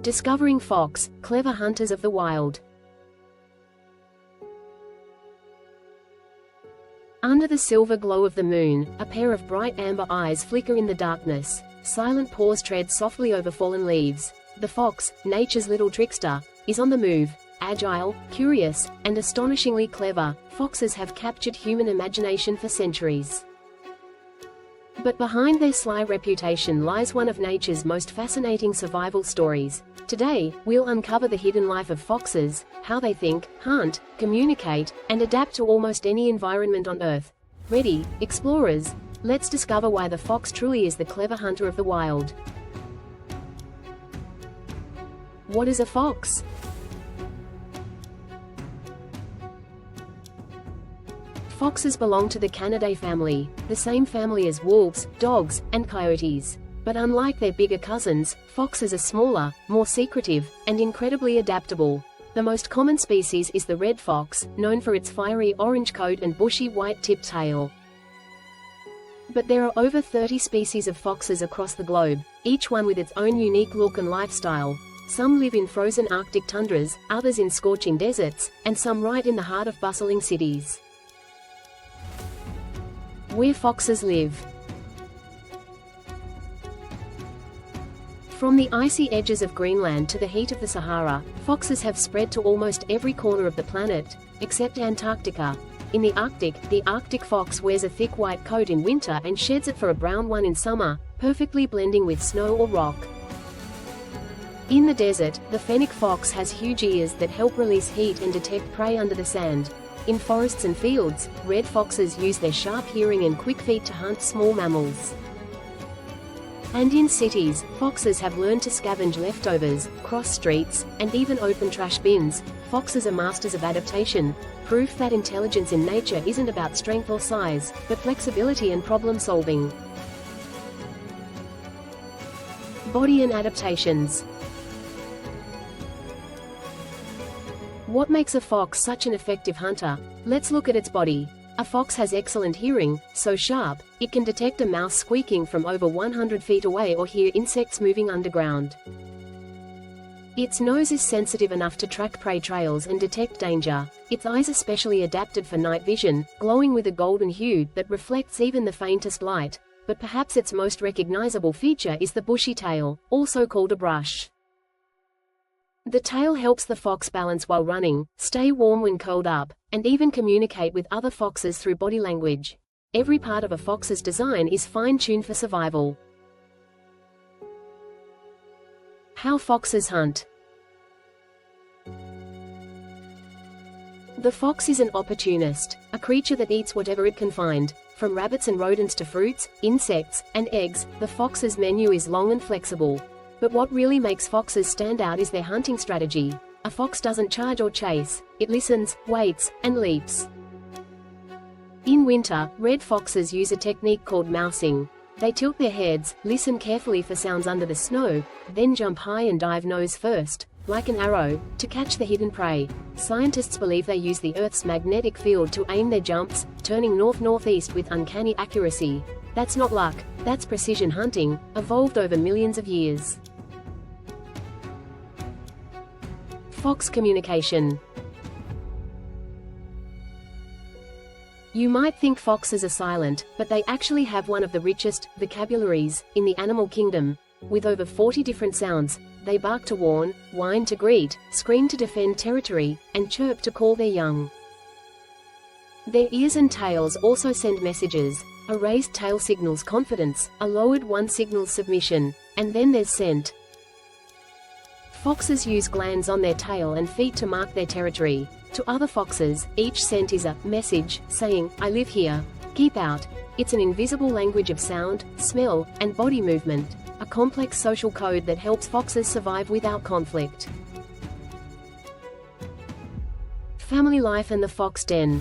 Discovering fox, clever hunters of the wild. Under the silver glow of the moon, a pair of bright amber eyes flicker in the darkness. Silent paws tread softly over fallen leaves. The fox, nature's little trickster, is on the move. Agile, curious, and astonishingly clever, foxes have captured human imagination for centuries. But behind their sly reputation lies one of nature's most fascinating survival stories. Today, we'll uncover the hidden life of foxes, how they think, hunt, communicate, and adapt to almost any environment on Earth. Ready, explorers? Let's discover why the fox truly is the clever hunter of the wild. What is a fox? Foxes belong to the Canidae family, the same family as wolves, dogs, and coyotes. But unlike their bigger cousins, foxes are smaller, more secretive, and incredibly adaptable. The most common species is the red fox, known for its fiery orange coat and bushy white-tipped tail. But there are over 30 species of foxes across the globe, each one with its own unique look and lifestyle. Some live in frozen Arctic tundras, others in scorching deserts, and some right in the heart of bustling cities. Where foxes live. From the icy edges of Greenland to the heat of the Sahara, foxes have spread to almost every corner of the planet, except Antarctica. In the Arctic fox wears a thick white coat in winter and sheds it for a brown one in summer, perfectly blending with snow or rock. In the desert, the fennec fox has huge ears that help release heat and detect prey under the sand. In forests and fields, red foxes use their sharp hearing and quick feet to hunt small mammals. And in cities, foxes have learned to scavenge leftovers, cross streets, and even open trash bins. Foxes are masters of adaptation, proof that intelligence in nature isn't about strength or size, but flexibility and problem solving. Body and adaptations. What makes a fox such an effective hunter? Let's look at its body. A fox has excellent hearing, so sharp, it can detect a mouse squeaking from over 100 feet away or hear insects moving underground. Its nose is sensitive enough to track prey trails and detect danger. Its eyes are specially adapted for night vision, glowing with a golden hue that reflects even the faintest light. But perhaps its most recognizable feature is the bushy tail, also called a brush. The tail helps the fox balance while running, stay warm when curled up, and even communicate with other foxes through body language. Every part of a fox's design is fine-tuned for survival. How foxes hunt. The fox is an opportunist, a creature that eats whatever it can find. From rabbits and rodents to fruits, insects, and eggs, the fox's menu is long and flexible. But what really makes foxes stand out is their hunting strategy. A fox doesn't charge or chase, it listens, waits, and leaps. In winter, red foxes use a technique called mousing. They tilt their heads, listen carefully for sounds under the snow, then jump high and dive nose first, like an arrow, to catch the hidden prey. Scientists believe they use the Earth's magnetic field to aim their jumps, turning north-northeast with uncanny accuracy. That's not luck, that's precision hunting, evolved over millions of years. Fox communication. You might think foxes are silent, but they actually have one of the richest vocabularies in the animal kingdom. With over 40 different sounds, they bark to warn, whine to greet, scream to defend territory, and chirp to call their young. Their ears and tails also send messages. A raised tail signals confidence, a lowered one signals submission, and then there's scent. Foxes use glands on their tail and feet to mark their territory. To other foxes, each scent is a message, saying, "I live here. Keep out." It's an invisible language of sound, smell, and body movement, a complex social code that helps foxes survive without conflict. Family life and the fox den.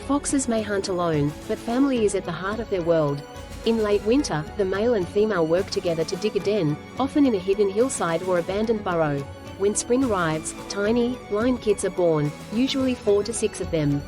Foxes may hunt alone, but family is at the heart of their world. In late winter, the male and female work together to dig a den, often in a hidden hillside or abandoned burrow. When spring arrives, tiny, blind kids are born, usually 4 to 6 of them.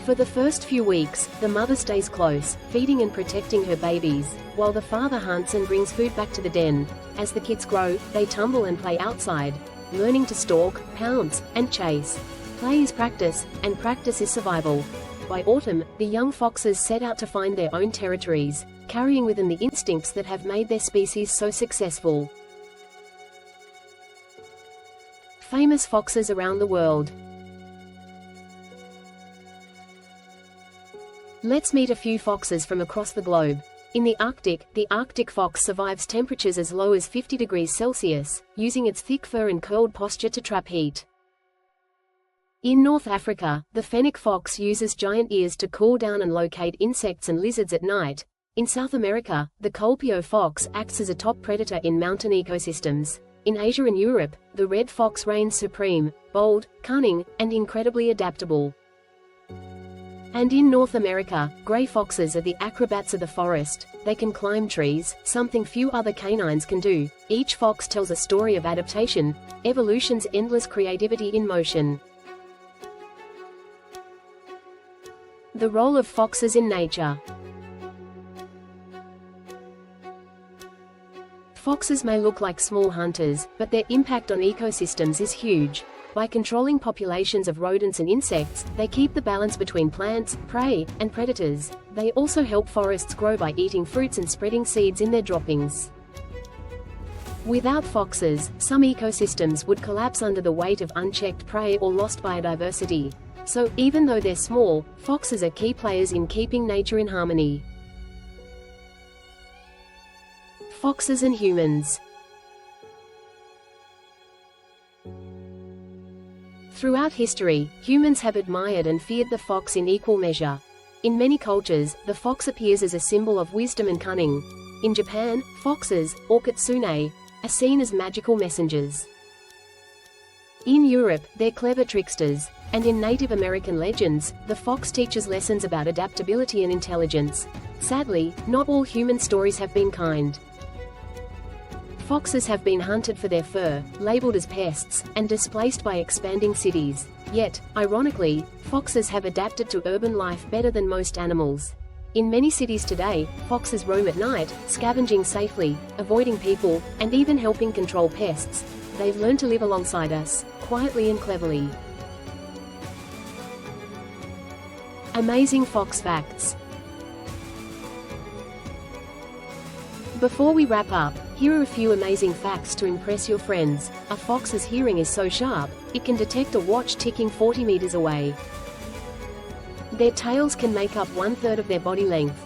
For the first few weeks, the mother stays close, feeding and protecting her babies, while the father hunts and brings food back to the den. As the kids grow, they tumble and play outside, learning to stalk, pounce, and chase. Play is practice, and practice is survival. By autumn, the young foxes set out to find their own territories, carrying within the instincts that have made their species so successful. Famous foxes around the world. Let's meet a few foxes from across the globe. In the Arctic fox survives temperatures as low as 50 degrees Celsius, using its thick fur and curled posture to trap heat. In North Africa, the fennec fox uses giant ears to cool down and locate insects and lizards at night. In South America, the Colpeo fox acts as a top predator in mountain ecosystems. In Asia and Europe, the red fox reigns supreme, bold, cunning, and incredibly adaptable. And in North America, gray foxes are the acrobats of the forest. They can climb trees, something few other canines can do. Each fox tells a story of adaptation, evolution's endless creativity in motion. The role of foxes in nature. Foxes may look like small hunters, but their impact on ecosystems is huge. By controlling populations of rodents and insects, they keep the balance between plants, prey, and predators. They also help forests grow by eating fruits and spreading seeds in their droppings. Without foxes, some ecosystems would collapse under the weight of unchecked prey or lost biodiversity. So, even though they're small, foxes are key players in keeping nature in harmony. Foxes and humans. Throughout history, humans have admired and feared the fox in equal measure. In many cultures, the fox appears as a symbol of wisdom and cunning. In Japan, foxes, or kitsune, are seen as magical messengers. In Europe, they're clever tricksters, and in Native American legends, the fox teaches lessons about adaptability and intelligence. Sadly, not all human stories have been kind. Foxes have been hunted for their fur, labeled as pests, and displaced by expanding cities. Yet, ironically, foxes have adapted to urban life better than most animals. In many cities today, foxes roam at night, scavenging safely, avoiding people, and even helping control pests. They've learned to live alongside us, quietly and cleverly. Amazing fox facts. Before we wrap up, here are a few amazing facts to impress your friends. A fox's hearing is so sharp, it can detect a watch ticking 40 meters away. Their tails can make up 1/3 of their body length.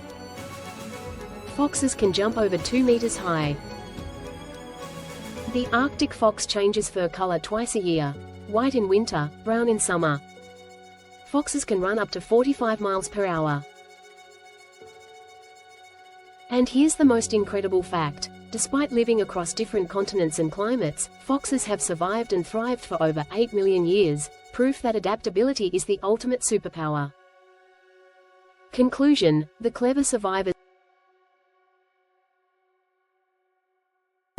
Foxes can jump over 2 meters high. The Arctic fox changes fur color twice a year, white in winter, brown in summer. Foxes can run up to 45 miles per hour. And here's the most incredible fact. Despite living across different continents and climates, foxes have survived and thrived for over 8 million years, proof that adaptability is the ultimate superpower. Conclusion: the clever survivors.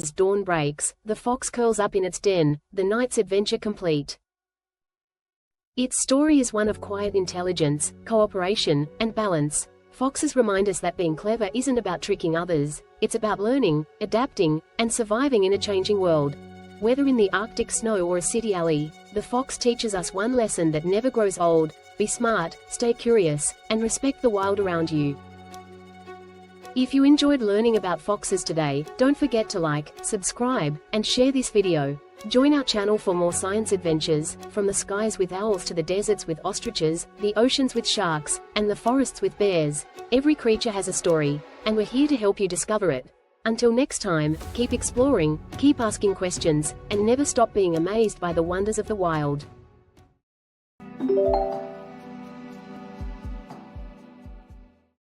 As dawn breaks, the fox curls up in its den, the night's adventure complete. Its story is one of quiet intelligence, cooperation, and balance. Foxes remind us that being clever isn't about tricking others, it's about learning, adapting, and surviving in a changing world. Whether in the Arctic snow or a city alley, the fox teaches us one lesson that never grows old: be smart, stay curious, and respect the wild around you. If you enjoyed learning about foxes today, don't forget to like, subscribe, and share this video. Join our channel for more science adventures, from the skies with owls to the deserts with ostriches, the oceans with sharks, and the forests with bears. Every creature has a story, and we're here to help you discover it. Until next time, keep exploring, keep asking questions, and never stop being amazed by the wonders of the wild.